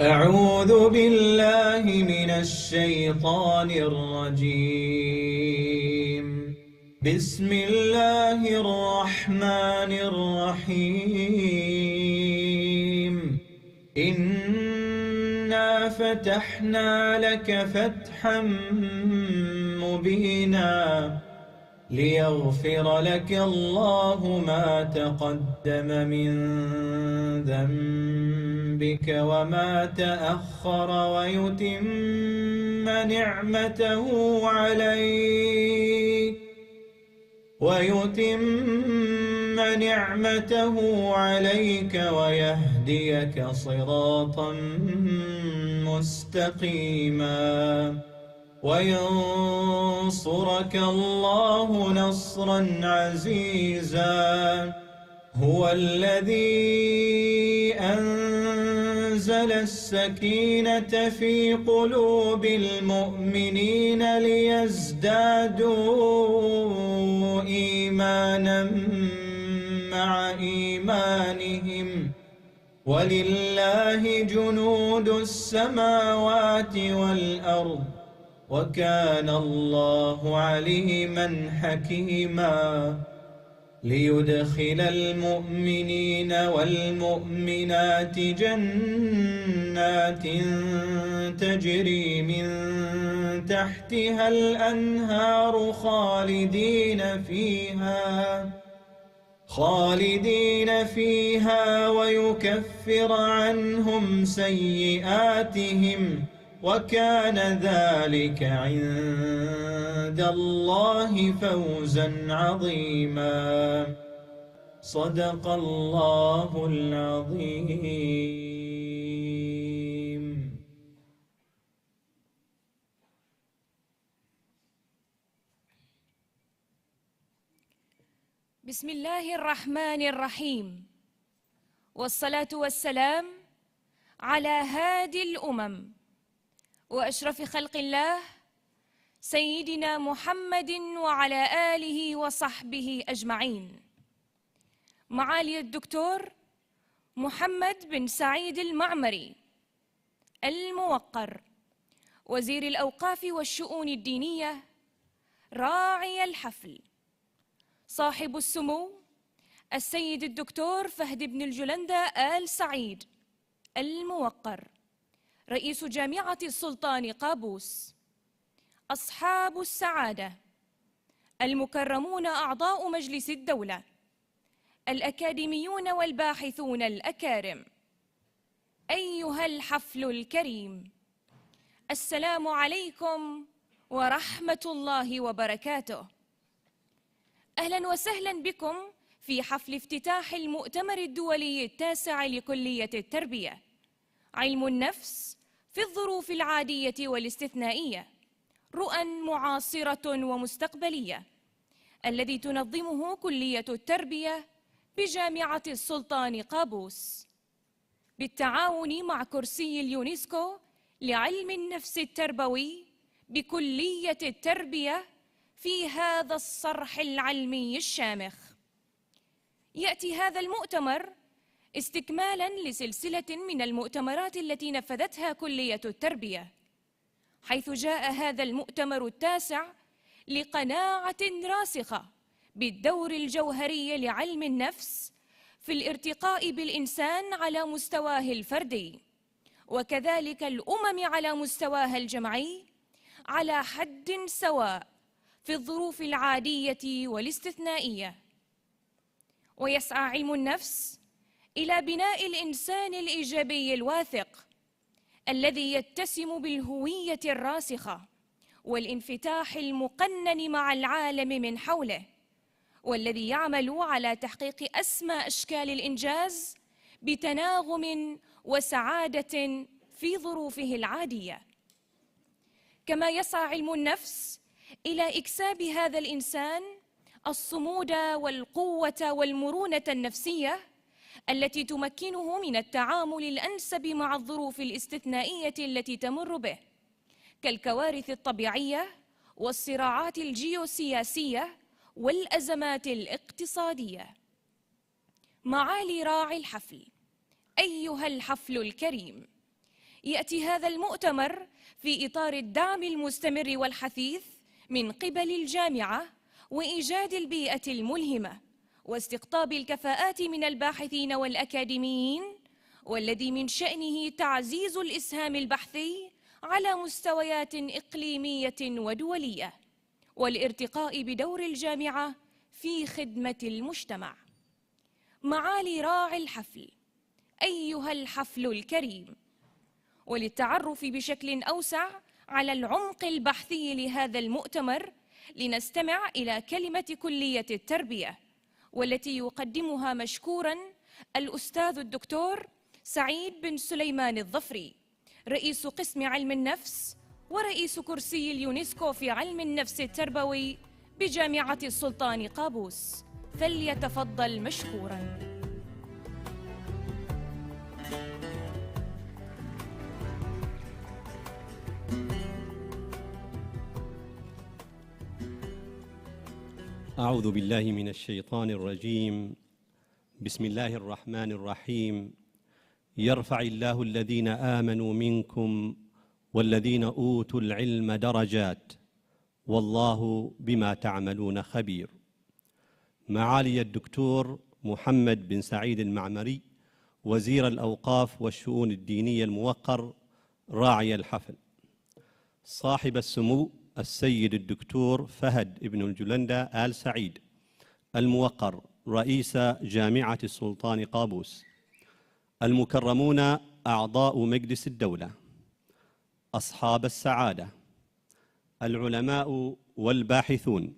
أعوذ بالله من الشيطان الرجيم. بسم الله الرحمن الرحيم. إنا فتحنا لك فتحا مبينا ليغفر لك الله ما تقدم من ذنبك وما تأخر ويتم نعمته عليك ويهديك صراطا مستقيما وينصرك الله نصرا عزيزا. هو الذي أنزل السكينة في قلوب المؤمنين ليزدادوا إيمانا مع إيمانهم ولله جنود السماوات والأرض وكان الله عليما حكيما. ليدخل المؤمنين والمؤمنات جنات تجري من تحتها الأنهار خالدين فيها ويكفر عنهم سيئاتهم وكان ذلك عند الله فوزا عظيما. صدق الله العظيم. بسم الله الرحمن الرحيم، والصلاة والسلام على هادي الأمم وأشرف خلق الله سيدنا محمد وعلى آله وصحبه أجمعين. معالي الدكتور محمد بن سعيد المعمري الموقر وزير الأوقاف والشؤون الدينية، راعي الحفل صاحب السمو السيد الدكتور فهد بن الجلندة آل سعيد الموقر، رئيس جامعة السلطان قابوس، أصحاب السعادة، المكرمون أعضاء مجلس الدولة، الأكاديميون والباحثون الأكارم، أيها الحفل الكريم، السلام عليكم ورحمة الله وبركاته. أهلاً وسهلاً بكم في حفل افتتاح المؤتمر الدولي التاسع لكلية التربية، علم النفس في الظروف العادية والاستثنائية، رؤى معاصرة ومستقبلية، الذي تنظمه كلية التربية بجامعة السلطان قابوس بالتعاون مع كرسي اليونسكو لعلم النفس التربوي بكلية التربية في هذا الصرح العلمي الشامخ. يأتي هذا المؤتمر استكمالاً لسلسلة من المؤتمرات التي نفذتها كلية التربية، حيث جاء هذا المؤتمر التاسع لقناعة راسخة بالدور الجوهري لعلم النفس في الارتقاء بالإنسان على مستواه الفردي، وكذلك الأمم على مستواها الجمعي على حد سواء في الظروف العادية والاستثنائية. ويسعى علم النفس إلى بناء الإنسان الإيجابي الواثق الذي يتسم بالهوية الراسخة والانفتاح المقنن مع العالم من حوله، والذي يعمل على تحقيق أسمى أشكال الإنجاز بتناغم وسعادة في ظروفه العادية. كما يسعى علم النفس إلى إكساب هذا الإنسان الصمود والقوة والمرونة النفسية التي تمكنه من التعامل الأنسب مع الظروف الاستثنائية التي تمر به، كالكوارث الطبيعية والصراعات الجيوسياسية والأزمات الاقتصادية. معالي راعي الحفل، أيها الحفل الكريم، يأتي هذا المؤتمر في إطار الدعم المستمر والحثيث من قبل الجامعة وإيجاد البيئة الملهمة واستقطاب الكفاءات من الباحثين والأكاديميين، والذي من شأنه تعزيز الإسهام البحثي على مستويات إقليمية ودولية، والارتقاء بدور الجامعة في خدمة المجتمع. معالي راعي الحفل، أيها الحفل الكريم، وللتعرف بشكل أوسع على العمق البحثي لهذا المؤتمر، لنستمع إلى كلمة كلية التربية، والتي يقدمها مشكوراً الأستاذ الدكتور سعيد بن سليمان الظفري، رئيس قسم علم النفس ورئيس كرسي اليونسكو في علم النفس التربوي بجامعة السلطان قابوس، فليتفضل مشكوراً. أعوذ بالله من الشيطان الرجيم. بسم الله الرحمن الرحيم. يرفع الله الذين آمنوا منكم والذين أوتوا العلم درجات والله بما تعملون خبير. معالي الدكتور محمد بن سعيد المعمري، وزير الأوقاف والشؤون الدينية الموقر، راعي الحفل. صاحب السمو السيد الدكتور فهد بن الجلندة آل سعيد الموقر، رئيس جامعة السلطان قابوس. المكرمون أعضاء مجلس الدولة، أصحاب السعادة، العلماء والباحثون،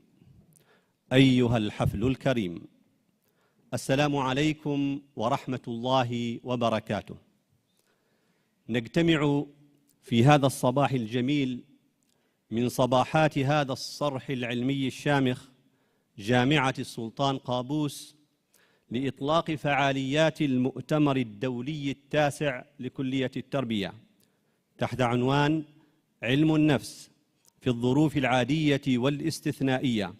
أيها الحفل الكريم، السلام عليكم ورحمة الله وبركاته. نجتمع في هذا الصباح الجميل من صباحات هذا الصرح العلمي الشامخ جامعة السلطان قابوس لإطلاق فعاليات المؤتمر الدولي التاسع لكلية التربية تحت عنوان علم النفس في الظروف العادية والاستثنائية،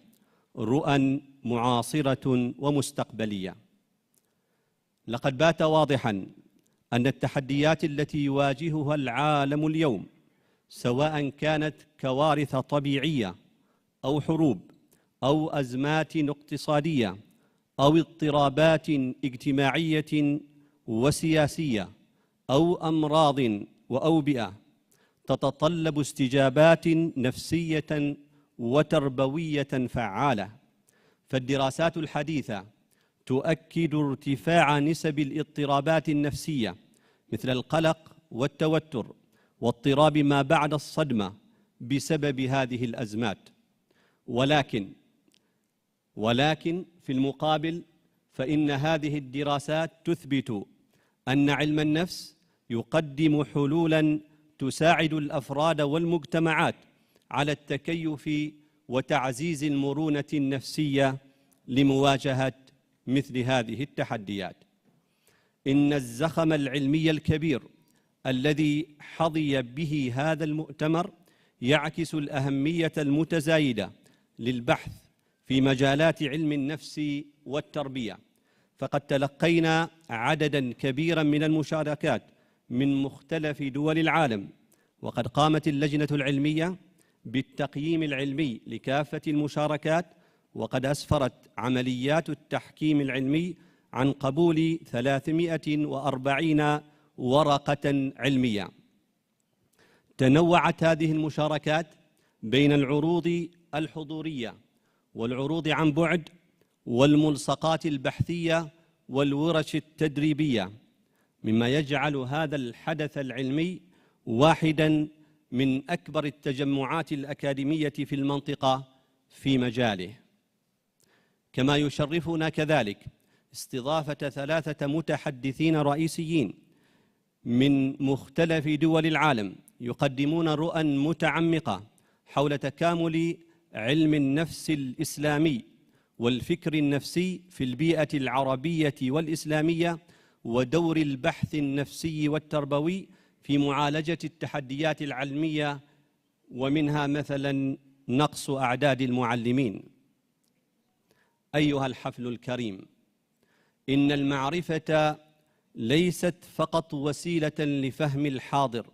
رؤى معاصرة ومستقبلية. لقد بات واضحاً أن التحديات التي يواجهها العالم اليوم، سواء كانت كوارث طبيعية أو حروب أو أزمات اقتصادية أو اضطرابات اجتماعية وسياسية أو أمراض وأوبئة، تتطلب استجابات نفسية وتربوية فعالة. فالدراسات الحديثة تؤكد ارتفاع نسب الاضطرابات النفسية مثل القلق والتوتر واضطراب ما بعد الصدمة بسبب هذه الأزمات. ولكن في المقابل فإن هذه الدراسات تثبت أن علم النفس يقدم حلولاً تساعد الأفراد والمجتمعات على التكيف وتعزيز المرونة النفسية لمواجهة مثل هذه التحديات. إن الزخم العلمي الكبير الذي حظي به هذا المؤتمر يعكس الأهمية المتزايدة للبحث في مجالات علم النفس والتربية، فقد تلقينا عدداً كبيراً من المشاركات من مختلف دول العالم، وقد قامت اللجنة العلمية بالتقييم العلمي لكافة المشاركات، وقد أسفرت عمليات التحكيم العلمي عن قبول 340 ورقة علمية. تنوعت هذه المشاركات بين العروض الحضورية والعروض عن بعد والملصقات البحثية والورش التدريبية، مما يجعل هذا الحدث العلمي واحداً من أكبر التجمعات الأكاديمية في المنطقة في مجاله. كما يشرفنا كذلك استضافة 3 متحدثين رئيسيين من مختلف دول العالم يقدمون رؤى متعمقة حول تكامل علم النفس الإسلامي والفكر النفسي في البيئة العربية والإسلامية، ودور البحث النفسي والتربوي في معالجة التحديات العلمية، ومنها مثلا نقص أعداد المعلمين. أيها الحفل الكريم، إن المعرفة ليست فقط وسيلة لفهم الحاضر،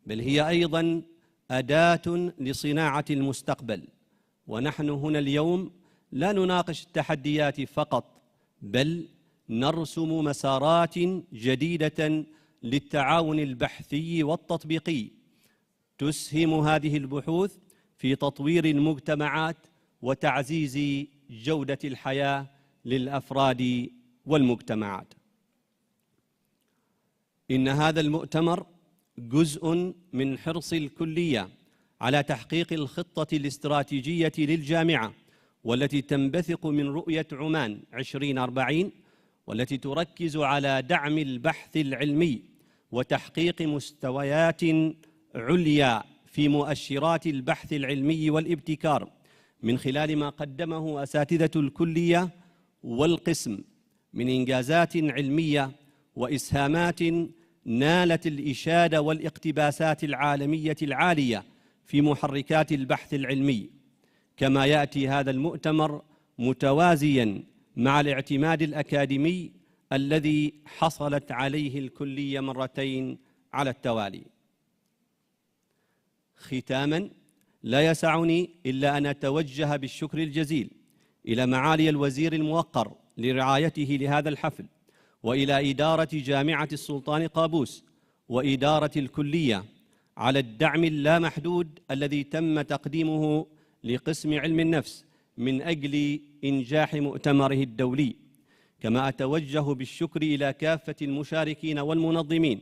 بل هي أيضاً أداة لصناعة المستقبل. ونحن هنا اليوم لا نناقش التحديات فقط، بل نرسم مسارات جديدة للتعاون البحثي والتطبيقي تسهم هذه البحوث في تطوير المجتمعات وتعزيز جودة الحياة للأفراد والمجتمعات. إن هذا المؤتمر جزء من حرص الكلية على تحقيق الخطة الاستراتيجية للجامعة، والتي تنبثق من رؤية عمان 2040، والتي تركز على دعم البحث العلمي وتحقيق مستويات عليا في مؤشرات البحث العلمي والابتكار من خلال ما قدمه أساتذة الكلية والقسم من إنجازات علمية وإسهامات نالت الإشادة والاقتباسات العالمية العالية في محركات البحث العلمي. كما يأتي هذا المؤتمر متوازياً مع الاعتماد الأكاديمي الذي حصلت عليه الكلية مرتين على التوالي. ختاماً، لا يسعني إلا أن أتوجه بالشكر الجزيل إلى معالي الوزير الموقر لرعايته لهذا الحفل، وإلى إدارة جامعة السلطان قابوس وإدارة الكلية على الدعم اللامحدود الذي تم تقديمه لقسم علم النفس من أجل إنجاح مؤتمره الدولي. كما أتوجه بالشكر إلى كافة المشاركين والمنظمين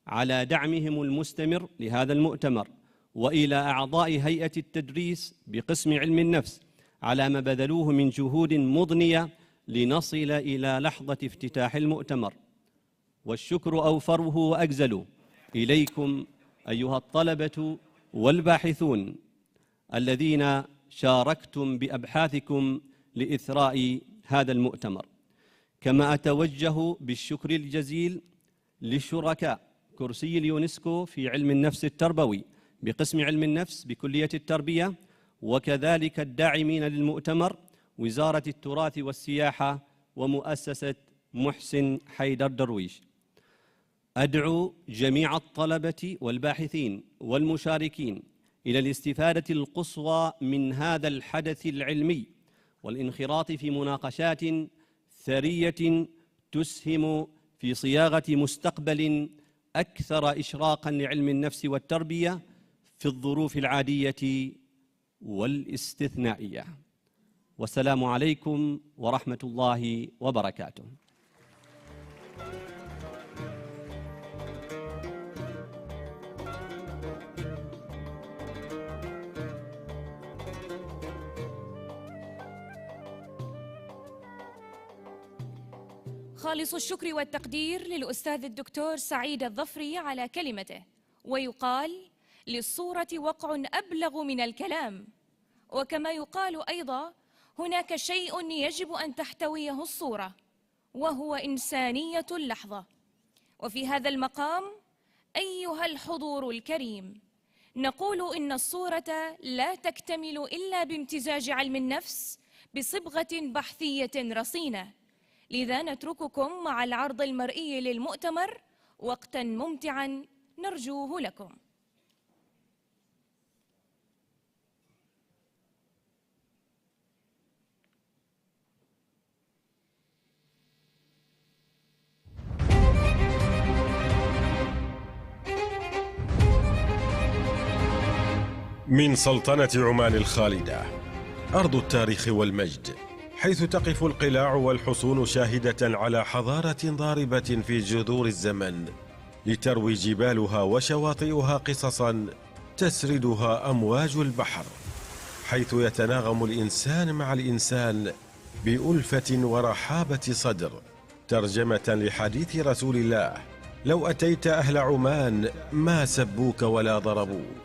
على دعمهم المستمر لهذا المؤتمر، وإلى أعضاء هيئة التدريس بقسم علم النفس على ما بذلوه من جهود مضنية لنصل إلى لحظة افتتاح المؤتمر. والشكر أوفره وأجزله إليكم أيها الطلبة والباحثون الذين شاركتم بأبحاثكم لإثراء هذا المؤتمر. كما أتوجه بالشكر الجزيل لشركاء كرسي اليونسكو في علم النفس التربوي بقسم علم النفس بكلية التربية، وكذلك الداعمين للمؤتمر وزارة التراث والسياحة ومؤسسة محسن حيدر درويش. أدعو جميع الطلبة والباحثين والمشاركين إلى الاستفادة القصوى من هذا الحدث العلمي والانخراط في مناقشات ثرية تسهم في صياغة مستقبل أكثر إشراقاً لعلم النفس والتربية في الظروف العادية والاستثنائية. والسلام عليكم ورحمة الله وبركاته. خالص الشكر والتقدير للأستاذ الدكتور سعيد الظفري على كلمته. ويقال: للصورة وقع أبلغ من الكلام. وكما يقال أيضا: هناك شيء يجب أن تحتويه الصورة، وهو إنسانية اللحظة. وفي هذا المقام أيها الحضور الكريم، نقول إن الصورة لا تكتمل إلا بامتزاج علم النفس بصبغة بحثية رصينة. لذا نترككم مع العرض المرئي للمؤتمر وقتاً ممتعاً نرجوه لكم. من سلطنة عمان الخالدة، أرض التاريخ والمجد، حيث تقف القلاع والحصون شاهدة على حضارة ضاربة في جذور الزمن، لتروي جبالها وشواطئها قصصا تسردها أمواج البحر، حيث يتناغم الإنسان مع الإنسان بألفة ورحابة صدر. ترجمة لحديث رسول الله: لو أتيت أهل عمان ما سبوك ولا ضربوك.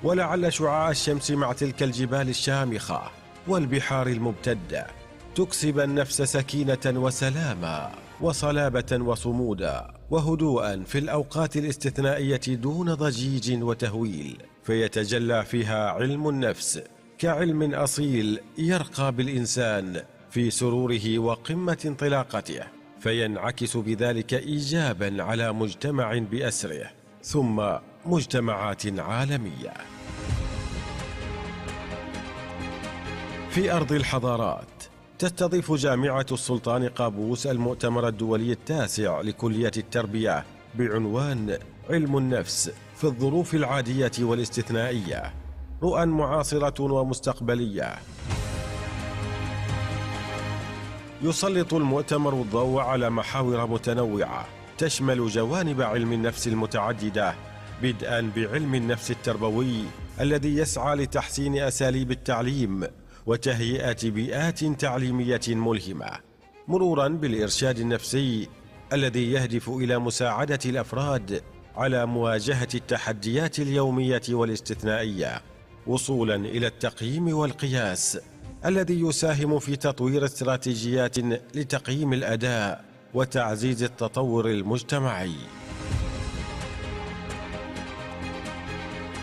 ولعل شعاع الشمس مع تلك الجبال الشامخة والبحار الممتدة تكسب النفس سكينة وسلاما وصلابة وصمودا وهدوءا في الأوقات الاستثنائية دون ضجيج وتهويل، فيتجلى فيها علم النفس كعلم أصيل يرقى بالإنسان في سروره وقمة انطلاقته، فينعكس بذلك إيجابا على مجتمع بأسره ثم مجتمعات عالمية. في أرض الحضارات تستضيف جامعة السلطان قابوس المؤتمر الدولي التاسع لكلية التربية بعنوان علم النفس في الظروف العادية والاستثنائية، رؤى معاصرة ومستقبلية. يسلط المؤتمر الضوء على محاور متنوعة تشمل جوانب علم النفس المتعددة، بدءا بعلم النفس التربوي الذي يسعى لتحسين أساليب التعليم وتهيئة بيئات تعليمية ملهمة، مرورا بالإرشاد النفسي الذي يهدف إلى مساعدة الأفراد على مواجهة التحديات اليومية والاستثنائية، وصولا إلى التقييم والقياس الذي يساهم في تطوير استراتيجيات لتقييم الأداء وتعزيز التطور المجتمعي.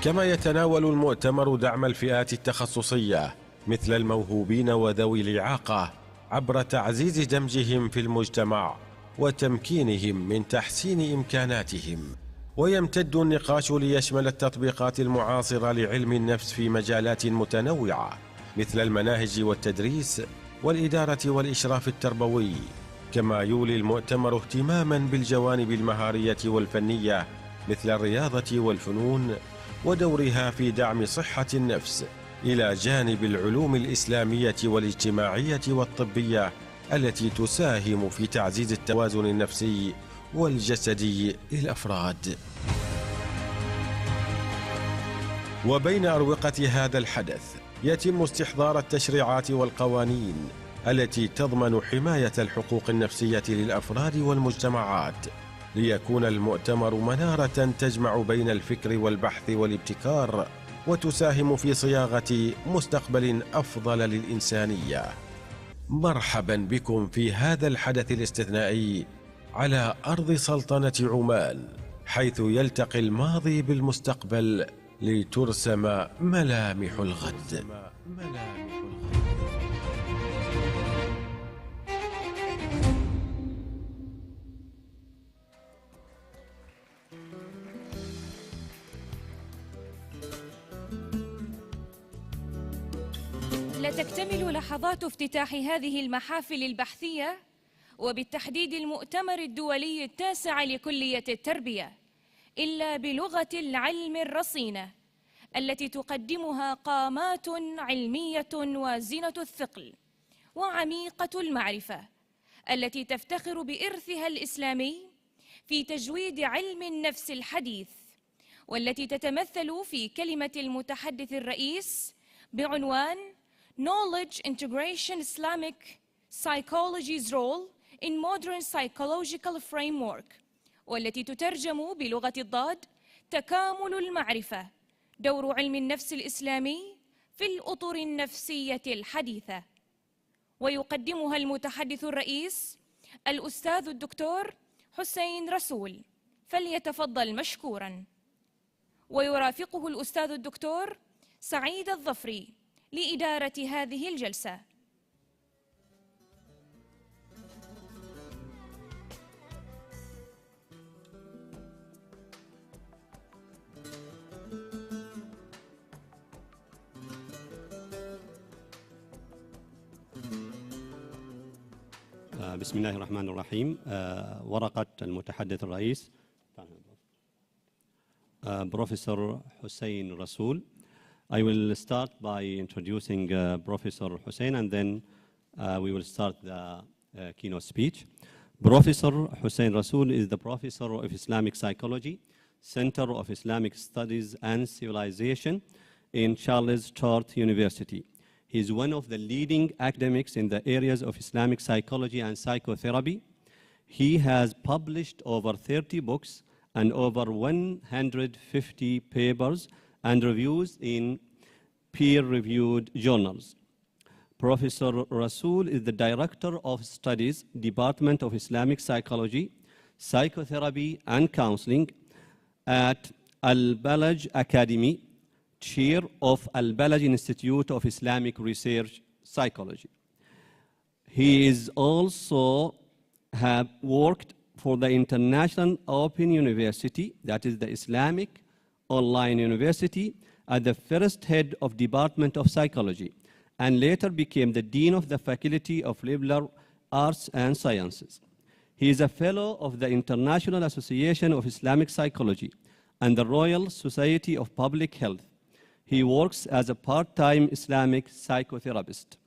كما يتناول المؤتمر دعم الفئات التخصصية مثل الموهوبين وذوي الإعاقة عبر تعزيز دمجهم في المجتمع وتمكينهم من تحسين إمكاناتهم. ويمتد النقاش ليشمل التطبيقات المعاصرة لعلم النفس في مجالات متنوعة مثل المناهج والتدريس والإدارة والإشراف التربوي. كما يولي المؤتمر اهتماما بالجوانب المهارية والفنية مثل الرياضة والفنون ودورها في دعم صحة النفس، إلى جانب العلوم الإسلامية والاجتماعية والطبية التي تساهم في تعزيز التوازن النفسي والجسدي للأفراد. وبين أروقة هذا الحدث يتم استحضار التشريعات والقوانين التي تضمن حماية الحقوق النفسية للأفراد والمجتمعات، ليكون المؤتمر منارة تجمع بين الفكر والبحث والابتكار وتساهم في صياغة مستقبل أفضل للإنسانية. مرحبا بكم في هذا الحدث الاستثنائي على أرض سلطنة عمان، حيث يلتقي الماضي بالمستقبل لترسم ملامح الغد. لا تكتمل لحظات افتتاح هذه المحافل البحثية وبالتحديد المؤتمر الدولي التاسع لكلية التربية إلا بلغة العلم الرصينة التي تقدمها قامات علمية وازنة الثقل وعميقة المعرفة، التي تفتخر بإرثها الإسلامي في تجويد علم النفس الحديث، والتي تتمثل في كلمة المتحدث الرئيس بعنوان Knowledge Integration Islamic Psychology's Role in Modern Psychological Framework، والتي تترجم بلغة الضاد تكامل المعرفة، دور علم النفس الإسلامي في الأطر النفسية الحديثة. ويقدمها المتحدث الرئيس الأستاذ الدكتور حسين رسول، فليتفضل مشكوراً. ويرافقه الأستاذ الدكتور سعيد الظفري لإدارة هذه الجلسة. بسم الله الرحمن الرحيم. ورقة المتحدث الرئيس Professor Hussein Rasool. I will start by introducing Professor Hussein, and then we will start the keynote speech. Professor Hussein Rasool is the Professor of Islamic Psychology, Center of Islamic Studies and Civilization in Charles Sturt University. He is one of the leading academics in the areas of Islamic psychology and psychotherapy. He has published over 30 books and over 150 papers and reviews in peer-reviewed journals. Professor Rasool is the Director of Studies, Department of Islamic Psychology, Psychotherapy and Counseling at Al-Balaj Academy, Chair of Al-Balaj Institute of Islamic Research Psychology. He is also have worked for the International Open University, that is the Islamic online university, as the first head of Department of Psychology, and later became the Dean of the Faculty of Liberal Arts and Sciences. He is a fellow of the International Association of Islamic Psychology and the Royal Society of Public Health. He works as a part-time Islamic psychotherapist.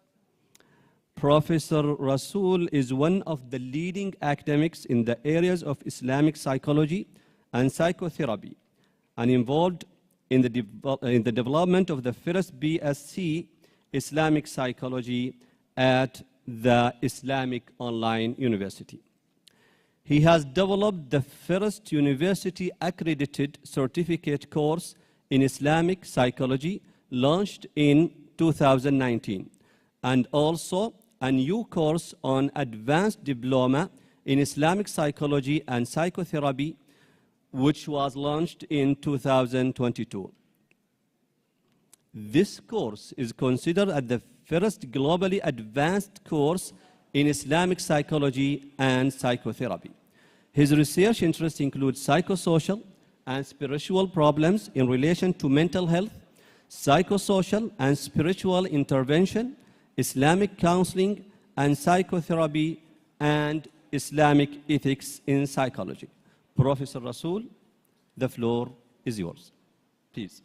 Professor Rasool is one of the leading academics in the areas of Islamic psychology and psychotherapy, and involved in the development of the first BSc Islamic psychology at the Islamic Online University. He has developed the first university-accredited certificate course in Islamic psychology, launched in 2019, and also a new course on advanced diploma in Islamic psychology and psychotherapy, which was launched in 2022. This course is considered as the first globally advanced course in Islamic psychology and psychotherapy. His research interests include psychosocial and spiritual problems in relation to mental health, psychosocial and spiritual intervention, Islamic counseling and psychotherapy, and Islamic ethics in psychology. Professor Rasool, the floor is yours. Please.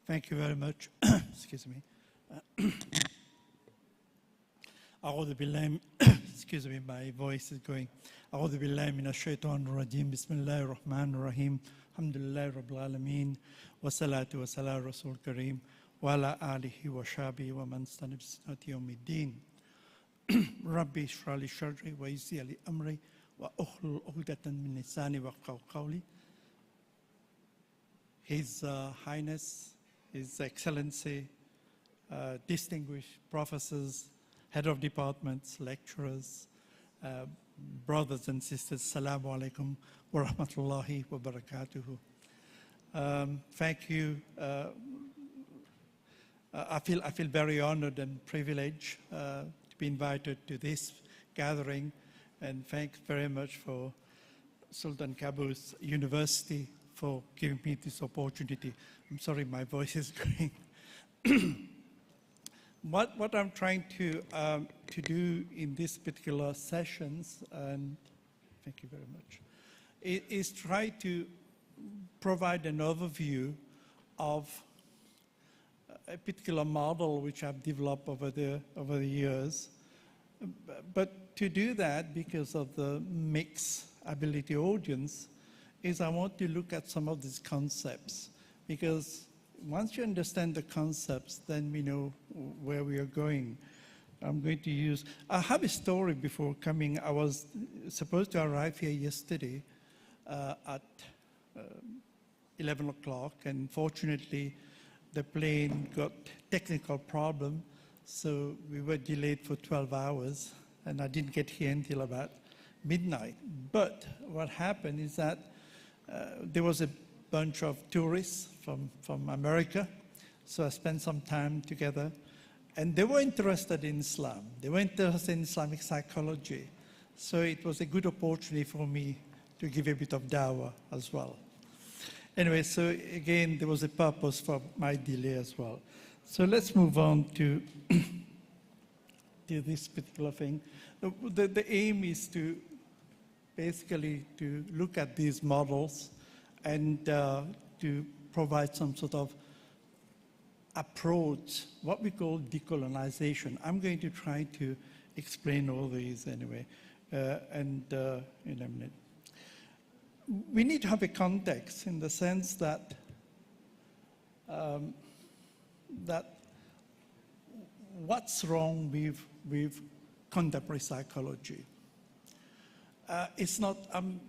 Thank you very much. Excuse me. أعوذ بالله excuse me, my voice is going. أعوذ بالله من الشيطان الرجيم بسم الله الرحمن الرحيم الحمد لله رب العالمين والصلاة والسلام على رسول الكريم وعلى آله وصحبه ومن استنى بسنته يوم الدين. ربي اشرح لي صدري ويسر لي أمري وأحلل عقدة من لساني يفقهوا قولي. His Highness, His Excellency, distinguished professors, head of departments, lecturers, brothers and sisters, Assalamu alaikum wa rahmatullahi wa barakatuhu. Thank you. I feel very honored and privileged to be invited to this gathering, and thanks very much for Sultan Qaboos University for giving me this opportunity. I'm sorry, my voice is going. What I'm trying to do in these particular sessions, and thank you very much, is try to provide an overview of a particular model which I've developed over the years. But to do that, because of the mixed ability audience, is I want to look at some of these concepts, because once you understand the concepts, then we know where we are going. I'm going to use, I have a story before coming. I was supposed to arrive here yesterday at 11 o'clock, and fortunately the plane got technical problem, so we were delayed for 12 hours, and I didn't get here until about midnight. But what happened is that there was a bunch of tourists from America, so I spent some time together, and they were interested in Islam. They were interested in Islamic psychology, so it was a good opportunity for me to give a bit of dawah as well. Anyway, so again, there was a purpose for my delay as well. So let's move on to this particular thing. The aim is to basically to look at these models and to provide some sort of approach, what we call decolonization. I'm going to try to explain all these anyway, in a minute. We need to have a context in the sense that that what's wrong with contemporary psychology. It's not, I'm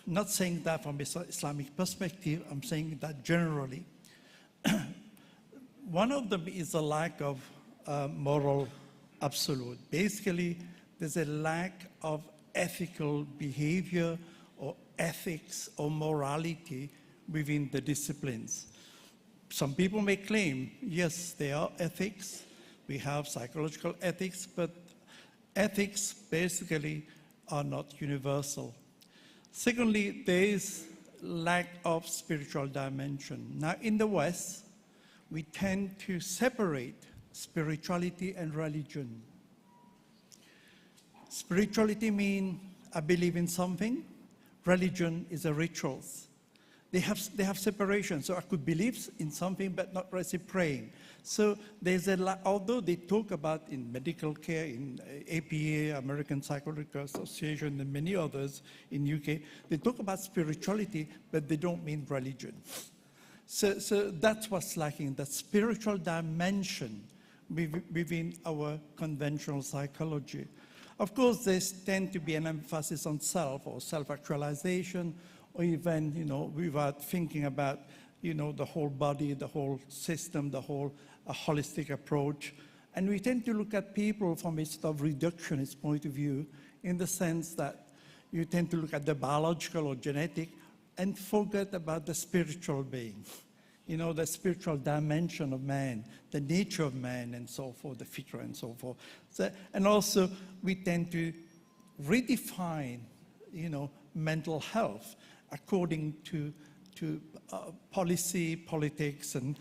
not saying that from an Islamic perspective, I'm saying that generally. One of them is a lack of moral absolute. Basically, there's a lack of ethical behavior or ethics or morality within the disciplines. Some people may claim, yes, there are ethics, we have psychological ethics, but ethics basically are not universal. Secondly, there is lack of spiritual dimension. Now, in the West, we tend to separate spirituality and religion. Spirituality means I believe in something. Religion is a rituals. They have separation. So I could believe in something but not really praying. So there's although they talk about in medical care, in APA, American Psychological Association, and many others in UK, they talk about spirituality, but they don't mean religion. So that's what's lacking, that spiritual dimension within our conventional psychology. Of course, there tends to be an emphasis on self or self-actualization, or even, without thinking about, the whole body, the whole system, the whole holistic approach. And we tend to look at people from a sort of reductionist point of view, in the sense that you tend to look at the biological or genetic and forget about the spiritual being. The spiritual dimension of man, the nature of man, and so forth, the fitra and so forth. And also, we tend to redefine, mental health according to policy, politics, and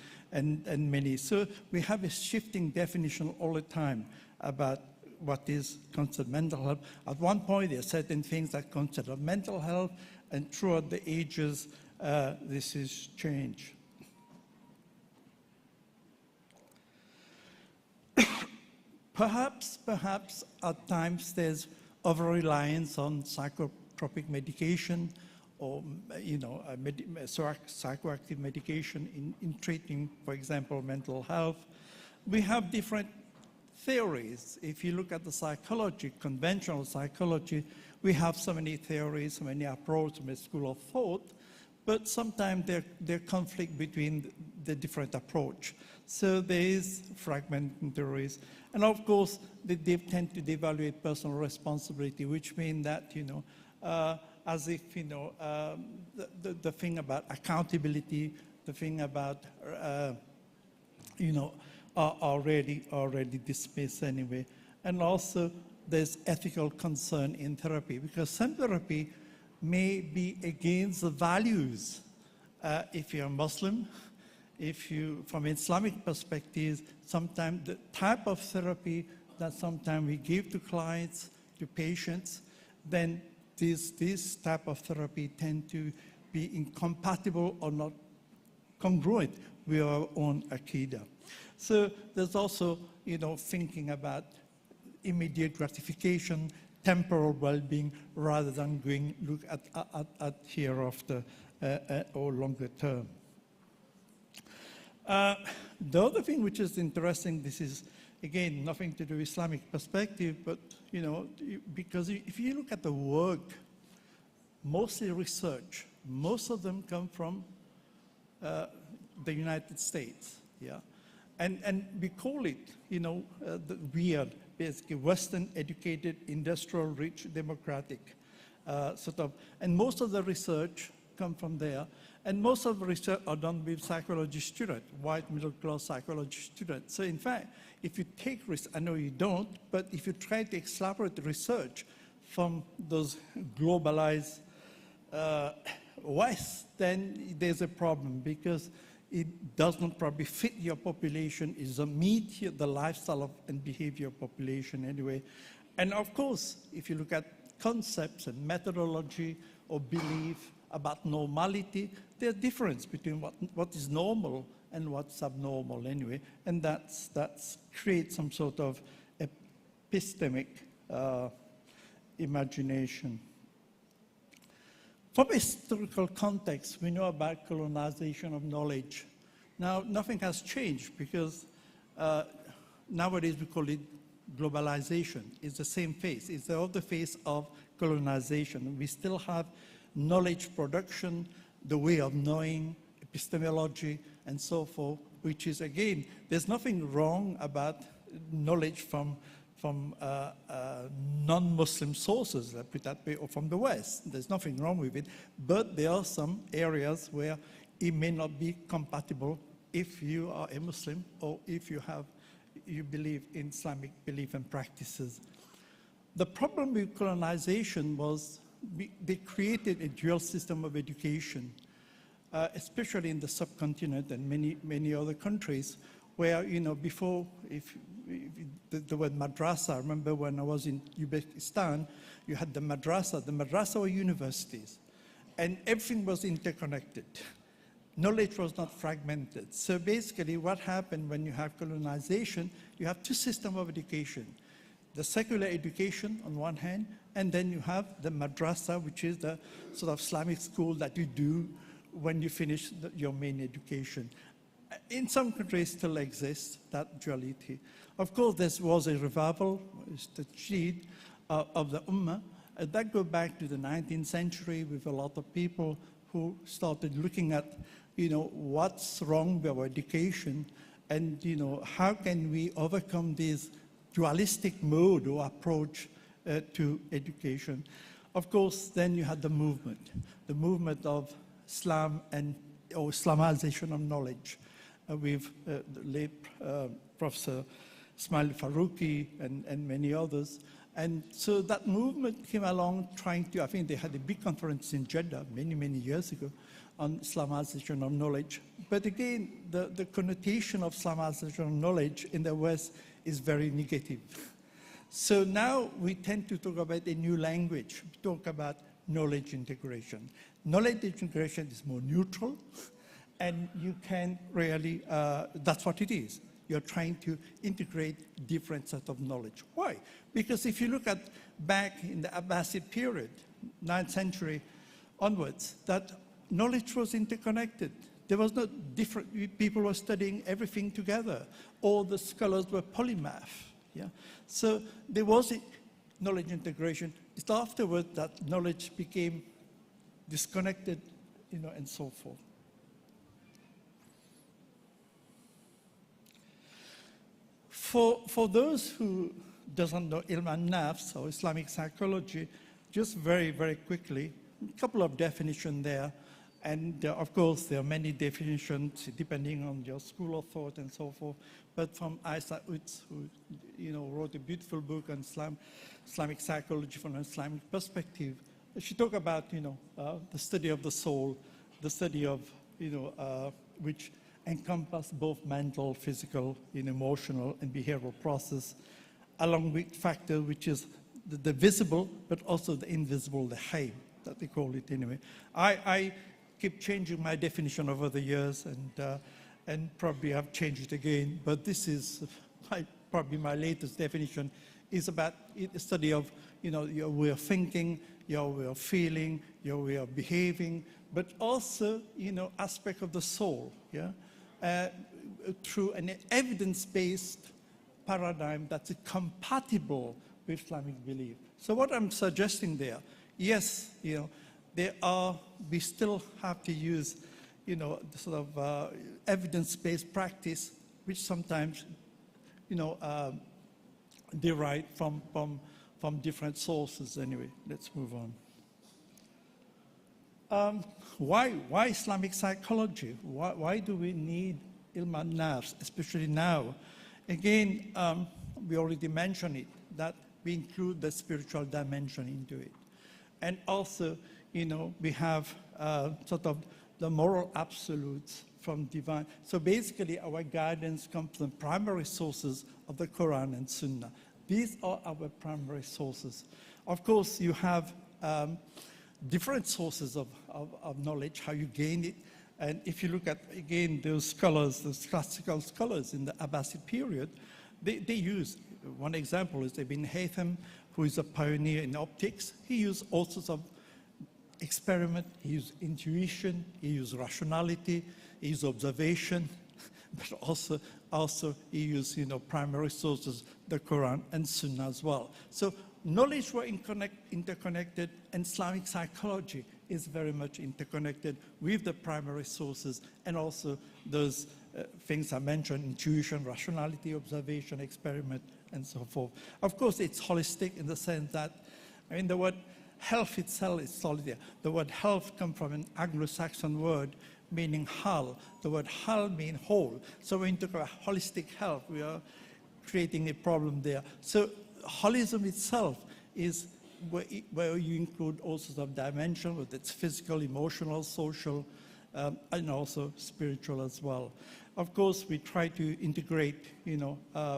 many. So we have a shifting definition all the time about what is considered mental health. At one point, there are certain things that consider mental health, and throughout the ages, this is changed. Perhaps at times there's over-reliance on psychotropic medication or, psychoactive medication in treating, for example, mental health. We have different theories. If you look at the psychology, conventional psychology, we have so many theories, so many approaches, so many school of thought, but sometimes there conflict between the different approach. So there is fragmented theories. And of course, they tend to devaluate personal responsibility, which means that, as if, the thing about accountability, the thing about, are already dismissed anyway. And also, there's ethical concern in therapy, because some therapy may be against the values. If you're a Muslim, from an Islamic perspective, sometimes the type of therapy that sometimes we give to clients, to patients, then this type of therapy tend to be incompatible or not congruent with our own Aqidah. So there's also, thinking about immediate gratification, temporal well-being, rather than look at hereafter or longer term. The other thing which is interesting, this is, again, nothing to do with Islamic perspective, but, because if you look at the work, mostly research, most of them come from the United States, yeah? And we call it, the weird, basically Western educated, industrial, rich, democratic, and most of the research come from there. And most of the research are done with psychology students, white middle-class psychology students. So in fact, if you take risk, I know you don't, but if you try to extrapolate the research from those globalized West, then there's a problem, because it does not probably fit your population, it doesn't meet the lifestyle and behavior of population anyway. And of course, if you look at concepts and methodology or belief about normality, there's a difference between what is normal and what's abnormal anyway, and that's creates some sort of epistemic imagination. From a historical context, we know about colonization of knowledge. Now, nothing has changed because nowadays we call it globalization. It's the same face. It's the other face of colonization. We still have knowledge production, the way of knowing, epistemology, and so forth, which is, again, there's nothing wrong about knowledge from non-Muslim sources, let's put it that way, or from the West. There's nothing wrong with it, but there are some areas where it may not be compatible if you are a Muslim or if you believe in Islamic belief and practices. The problem with colonization was they created a dual system of education, especially in the subcontinent and many other countries, where, before, if the word madrasa, I remember when I was in Uzbekistan, you had the madrasa were universities, and everything was interconnected. Knowledge was not fragmented. So basically what happened when you have colonization, you have two systems of education. The secular education on one hand, and then you have the madrasa, which is the sort of Islamic school that you do when you finish your main education. In some countries still exists that duality. Of course, there was a revival, it's the Jihad of the Ummah, that goes back to the 19th century with a lot of people who started looking at, what's wrong with our education, and, how can we overcome this dualistic mode or approach to education. Of course, then you had the movement of Islam or Islamization of knowledge with the late Professor Ismail Farouqi and many others. And so that movement came along trying to, I think they had a big conference in Jeddah many years ago on Islamization of knowledge. But again, the connotation of Islamization of knowledge in the West is very negative. So now we tend to talk about a new language. We talk about knowledge integration. Knowledge integration is more neutral, and you can really, that's what it is. You're trying to integrate different sets of knowledge. Why? Because if you look at back in the Abbasid period, 9th century onwards, that knowledge was interconnected. There was no different, people were studying everything together. All the scholars were polymath. Yeah? So there was a knowledge integration. It's afterward that knowledge became disconnected, and so forth. For those who doesn't know Ilm al-Nafs or Islamic psychology, just very quickly, a couple of definitions there. And of course, there are many definitions depending on your school of thought and so forth. But from Isa Utz, who wrote a beautiful book on Islamic psychology from an Islamic perspective, she talked about the study of the soul, the study of which encompass both mental, physical, emotional, and behavioral process, along with factor which is the visible, but also the invisible, the hayb, that they call it anyway. I keep changing my definition over the years, and probably I've changed it again, but this is probably my latest definition, is about a study of your way of thinking, your way of feeling, your way of behaving, but also aspect of the soul, yeah, through an evidence-based paradigm that's compatible with Islamic belief. So what I'm suggesting there, yes, we still have to use, the sort of evidence-based practice, which sometimes, derive from different sources. Anyway, let's move on. Why Islamic psychology? Why do we need Ilm al-Nafs, especially now? Again, we already mentioned it, that we include the spiritual dimension into it. And also, we have sort of the moral absolutes from divine. So basically, our guidance comes from primary sources of the Quran and Sunnah. These are our primary sources. Of course, you have different sources of knowledge, how you gain it. And if you look at, again, those scholars, those classical scholars in the Abbasid period, they use, one example is Ibn Haytham, who is a pioneer in optics. He used all sorts of experiment, he used intuition, he used rationality, he used observation but also he used, primary sources, the Quran and Sunnah as well. So knowledge were interconnected, and Islamic psychology is very much interconnected with the primary sources and also those things I mentioned: intuition, rationality, observation, experiment, and so forth. Of course, it's holistic in the sense that, the word health itself is solid. The word health comes from an Anglo-Saxon word meaning hull. The word hull means whole. So when you talk about holistic health, we are creating a problem there. So holism itself is where you include all sorts of dimensions, whether it's physical, emotional, social, and also spiritual as well. Of course, we try to integrate,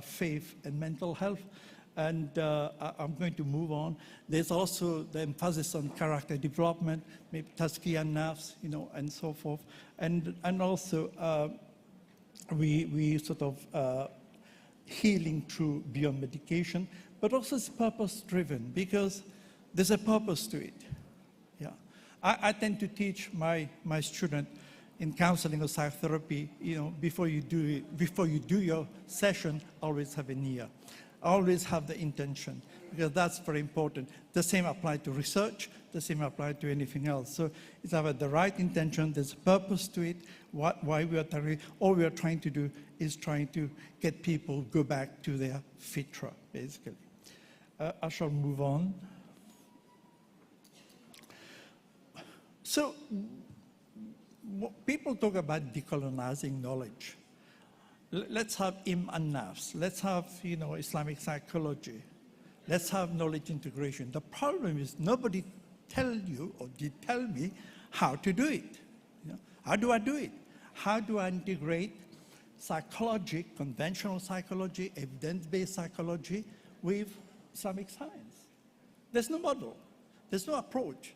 faith and mental health. And I'm going to move on. There's also the emphasis on character development, maybe tazkiyah nafs, and so forth. And also we sort of healing through beyond medication, but also it's purpose-driven because there's a purpose to it. Yeah, I tend to teach my student in counseling or psychotherapy, before you do your session, always have a niyyah. Always have the intention, because that's very important. The same applies to research, the same applies to anything else. So it's about the right intention, there's a purpose to it, why we are trying, all we are trying to do is trying to get people go back to their fitra, basically. I shall move on. So people talk about decolonizing knowledge. Let's have ilm and nafs. Let's have, Islamic psychology. Let's have knowledge integration. The problem is nobody tell you or did tell me how to do it. How do I do it? How do I integrate psychology, conventional psychology, evidence-based psychology with Islamic science? There's no model. There's no approach.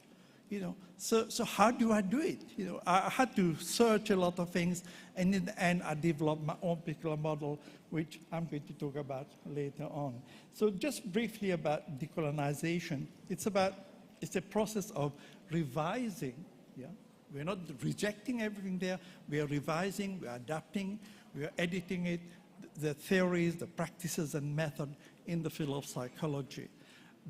So how do I do it? I had to search a lot of things, and in the end, I developed my own particular model, which I'm going to talk about later on. So just briefly about decolonization, it's a process of revising. Yeah, we're not rejecting everything there. We are revising, we are adapting, we are editing it, the theories, the practices, and method in the field of psychology.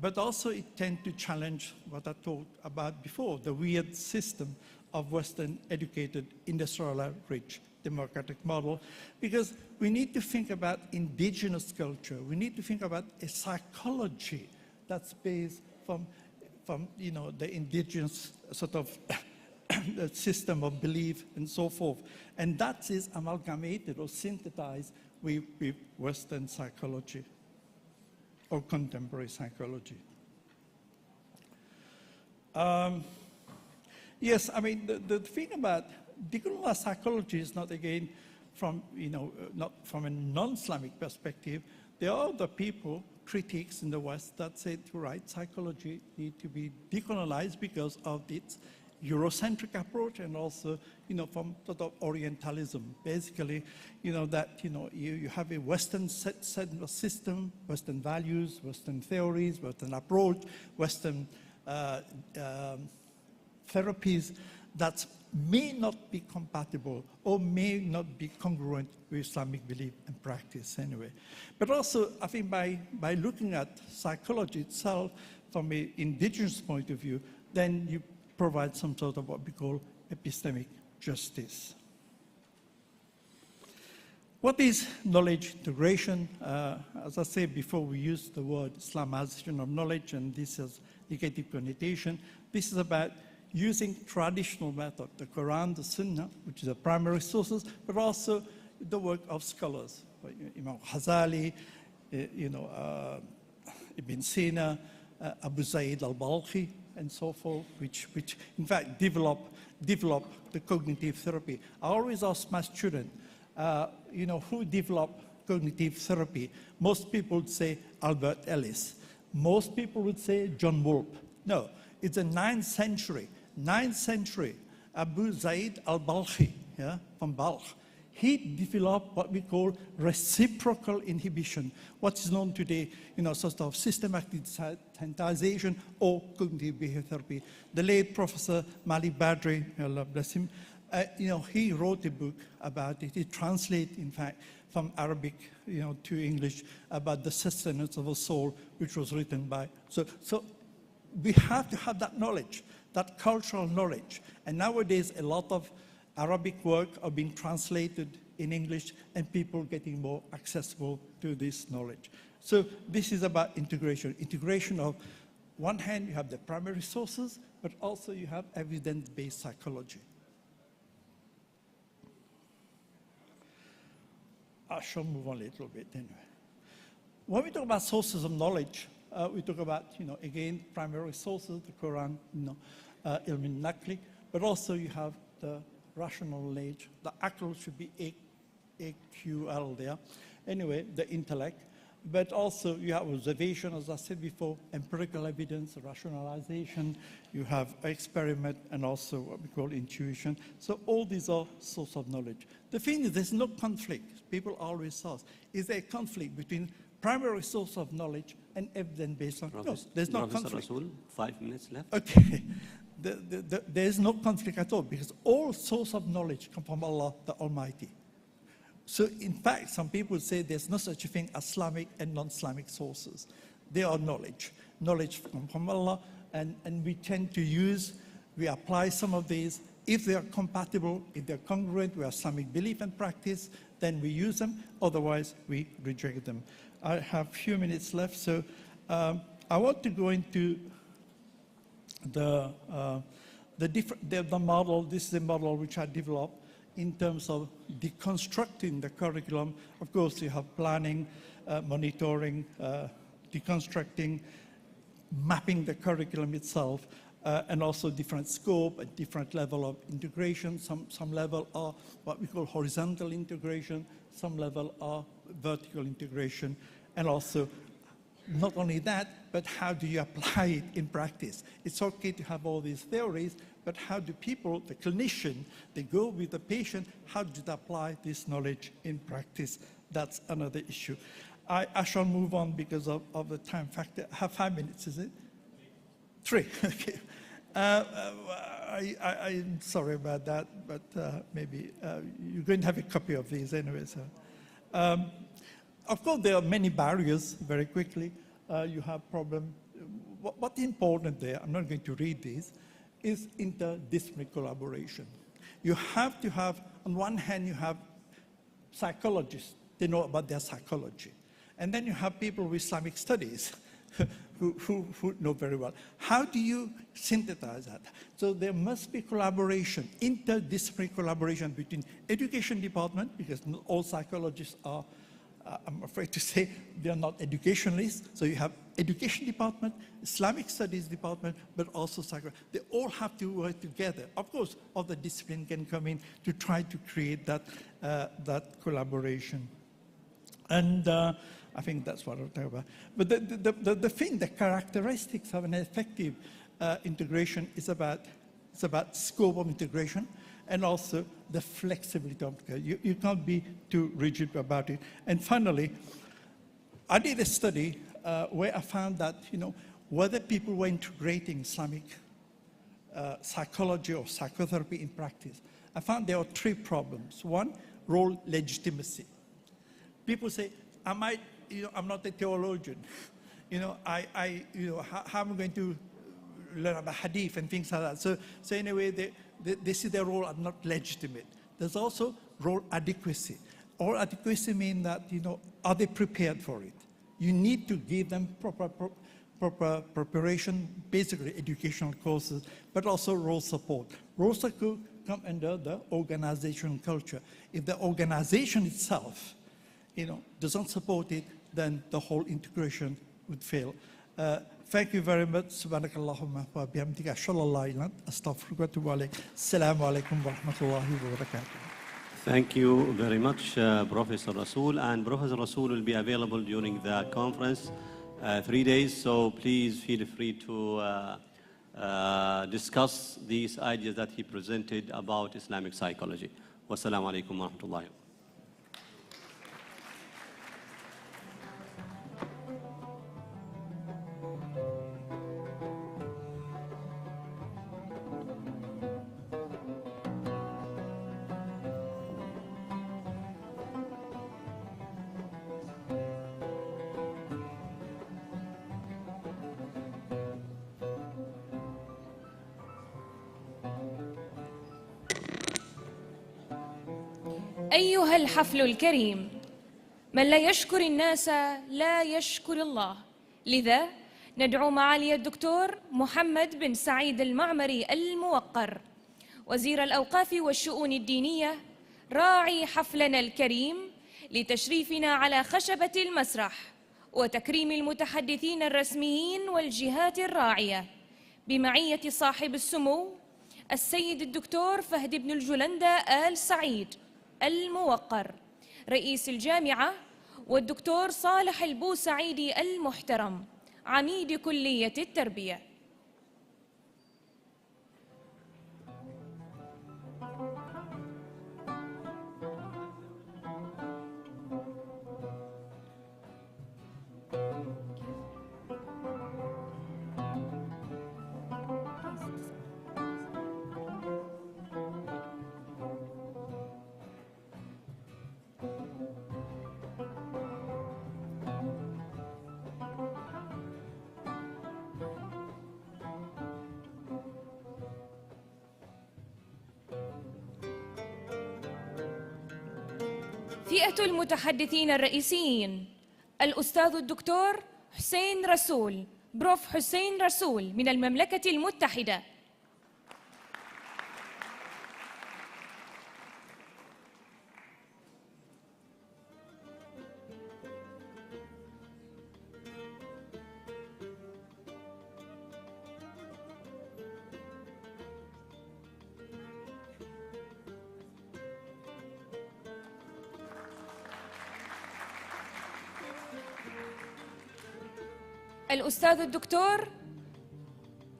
But also it tends to challenge what I talked about before, the weird system of Western educated, industrialized, rich, democratic model, because we need to think about indigenous culture. We need to think about a psychology that's based from the indigenous sort of system of belief and so forth. And that is amalgamated or synthesized with Western psychology or contemporary psychology. Yes, the thing about decolonial psychology is not, again, from, not from a non-Islamic perspective. There are other people, critics in the West, that say, right, psychology need to be decolonized because of its Eurocentric approach and also, from sort of Orientalism. Basically, you have a Western system, Western values, Western theories, Western approach, Western therapies that may not be compatible or may not be congruent with Islamic belief and practice anyway. But also, I think by looking at psychology itself from an indigenous point of view, then you provide some sort of what we call epistemic justice. What is knowledge integration? As I said before, we use the word Islamization of knowledge, and this has negative connotation. This is about using traditional method, the Quran, the Sunnah, which is the primary sources, but also the work of scholars, like Imam Ghazali, Ibn Sina, Abu Zayd al-Balkhi, and so forth, which in fact develop the cognitive therapy. I always ask my student, who developed cognitive therapy? Most people would say Albert Ellis. Most people would say John Wolpe. No, it's the 9th century, Abu Zayd al-Balkhi, from Balkh. He developed what we call reciprocal inhibition, what is known today, sort of systematic desensitization or cognitive behavior therapy. The late Professor Malik Badri, Allah bless him, he wrote a book about it. He translated, in fact, from Arabic, to English about the sustenance of a soul, which was written by. So we have to have that knowledge, that cultural knowledge. And nowadays, a lot of Arabic work are being translated in English, and people getting more accessible to this knowledge. So this is about integration. Integration of, one hand, you have the primary sources, but also you have evidence-based psychology. I shall move on a little bit anyway. When we talk about sources of knowledge, we talk about, again, primary sources, the Quran, ilm al-naqli, but also you have the rational knowledge. The aql should be AQL there. Anyway, the intellect. But also you have observation, as I said before, empirical evidence, rationalization, you have experiment, and also what we call intuition. So all these are sources of knowledge. The thing is, there's no conflict. People always ask, is there a conflict between primary source of knowledge and evidence-based? No, there's no conflict. Rasul, 5 minutes left. Okay. There is no conflict at all, because all source of knowledge come from Allah, the Almighty. So in fact, some people say there's no such a thing as Islamic and non-Islamic sources. They are knowledge. Knowledge from Allah, and we tend to we apply some of these. If they are compatible, if they're congruent with Islamic belief and practice, then we use them. Otherwise, we reject them. I have a few minutes left, so I want to go into the model. This is a model which I developed in terms of deconstructing the curriculum. Of course, you have planning, monitoring, deconstructing, mapping the curriculum itself, and also different scope and different level of integration. Some level are what we call horizontal integration, some level are vertical integration, and also not only that, but how do you apply it in practice? It's okay to have all these theories, but how do people, the clinician, they go with the patient, how do they apply this knowledge in practice? That's another issue. I shall move on because of the time factor. I have 5 minutes, is it? 3, okay. I'm sorry about that, but maybe you're going to have a copy of these anyway. So. Of course, there are many barriers, very quickly. You have problem. What's important there, I'm not going to read these, is interdisciplinary collaboration. You have to have, on one hand, you have psychologists, they know about their psychology. And then you have people with Islamic studies who know very well. How do you synthesize that? So there must be collaboration, interdisciplinary collaboration between education department, because not all psychologists are, I'm afraid to say, they're not educationalists. So you have education department, Islamic studies department, but also psychology. They all have to work together. Of course, other disciplines can come in to try to create that, that collaboration. And I think that's what I'll talk about. But the thing, the characteristics of an effective integration is about scope of integration, and also the flexibility of it. You can't be too rigid about it. And finally, I did a study where I found that, whether people were integrating Islamic psychology or psychotherapy in practice, I found there are 3 problems. One, role legitimacy. People say, I'm not a theologian. How am I going to learn about hadith and things like that? So anyway, they see their role as not legitimate. There's also role adequacy. Role adequacy means that, are they prepared for it? You need to give them proper preparation, basically educational courses, but also role support. Role support come under the organizational culture. If the organization itself, doesn't support it, then the whole integration would fail. Thank you very much. Subhanakallahumma wa bihamdika ashhadu an la ilaha illa anta astaghfiruka wa atubu ilayk. Assalamu alaikum wa rahmatullahi wa barakatuh. Thank you very much, Professor Rasul. And Professor Rasul will be available during the conference 3 days. So please feel free to discuss these ideas that he presented about Islamic psychology. Wassalamu alaikum wa rahmatullahi. أيها الحفل الكريم، من لا يشكر الناس لا يشكر الله، لذا ندعو معالي الدكتور محمد بن سعيد المعمري الموقر وزير الأوقاف والشؤون الدينية راعي حفلنا الكريم لتشريفنا على خشبة المسرح وتكريم المتحدثين الرسميين والجهات الراعية بمعية صاحب السمو السيد الدكتور فهد بن الجلندة آل سعيد الموقر رئيس الجامعة، والدكتور صالح البوسعيدي المحترم عميد كلية التربية. فئة المتحدثين الرئيسيين: الأستاذ الدكتور حسين رسول، بروف حسين رسول من المملكة المتحدة. الأستاذ الدكتور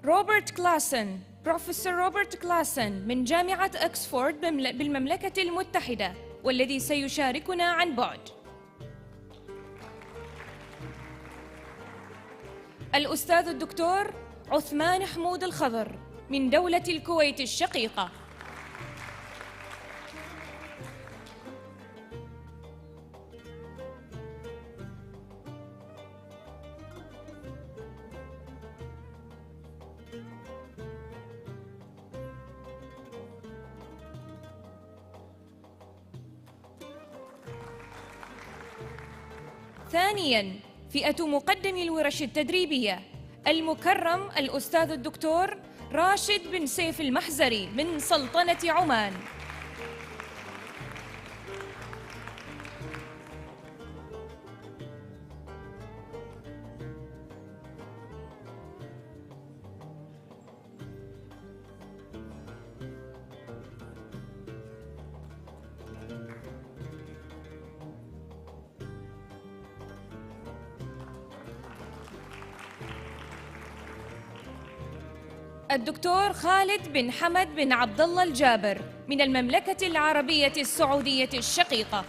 روبرت كلاسن، بروفيسور روبرت كلاسن من جامعة أكسفورد بالمملكة المتحدة، والذي سيشاركنا عن بعد. الأستاذ الدكتور عثمان حمود الخضر من دولة الكويت الشقيقة. ثانياً، فئة مقدم الورش التدريبية: المكرم الأستاذ الدكتور راشد بن سيف المحزري من سلطنة عمان. الدكتور خالد بن حمد بن عبد الله الجابر من المملكة العربية السعودية الشقيقة.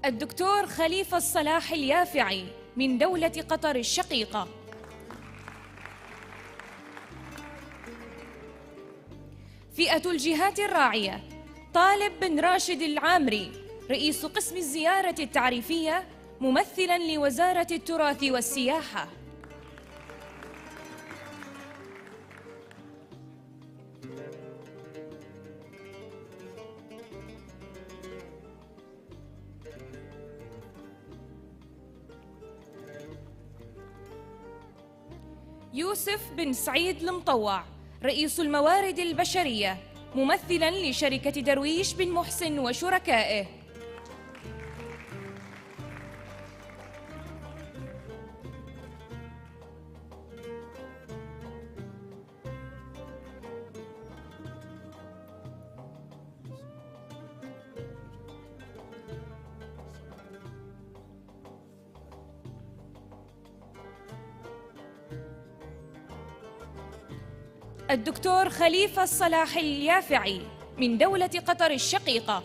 الدكتور خليفة الصلاح اليافعي من دولة قطر الشقيقة. فئة الجهات الراعية: طالب بن راشد العامري رئيس قسم الزيارة التعريفية ممثلاً لوزارة التراث والسياحة. يوسف بن سعيد المطوع رئيس الموارد البشرية ممثلاً لشركة درويش بن محسن وشركائه. الدكتور خليفة الصلاح اليافعي من دولة قطر الشقيقة.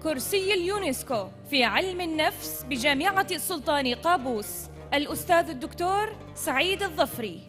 كرسي اليونسكو في علم النفس بجامعة السلطان قابوس، الأستاذ الدكتور سعيد الظفري.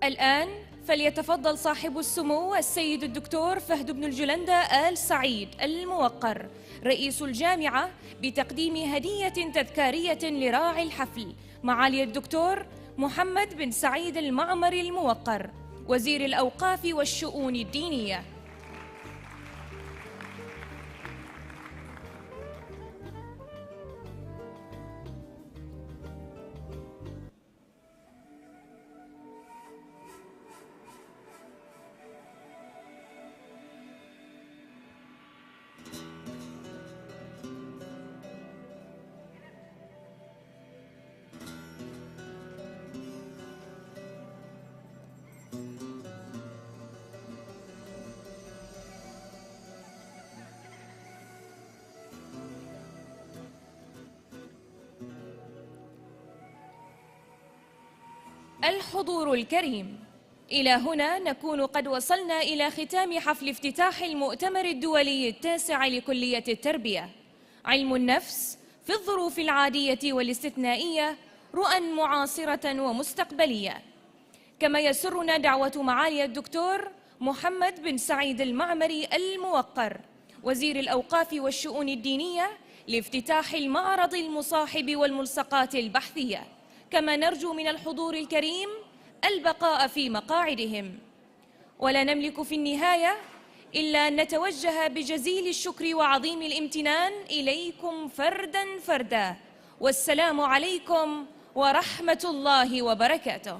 الآن فليتفضل صاحب السمو السيد الدكتور فهد بن الجلندة آل سعيد الموقر رئيس الجامعة بتقديم هدية تذكارية لراعي الحفل معالي الدكتور محمد بن سعيد المعمري الموقر وزير الأوقاف والشؤون الدينية. الحضور الكريم، إلى هنا نكون قد وصلنا إلى ختام حفل افتتاح المؤتمر الدولي التاسع لكلية التربية، علم النفس في الظروف العادية والاستثنائية، رؤى معاصرة ومستقبلية. كما يسرنا دعوة معالي الدكتور محمد بن سعيد المعمري الموقر وزير الأوقاف والشؤون الدينية لافتتاح المعرض المصاحب والملصقات البحثية. كما نرجو من الحضور الكريم البقاء في مقاعدهم. ولا نملك في النهاية إلا أن نتوجه بجزيل الشكر وعظيم الامتنان إليكم فرداً فرداً، والسلام عليكم ورحمة الله وبركاته.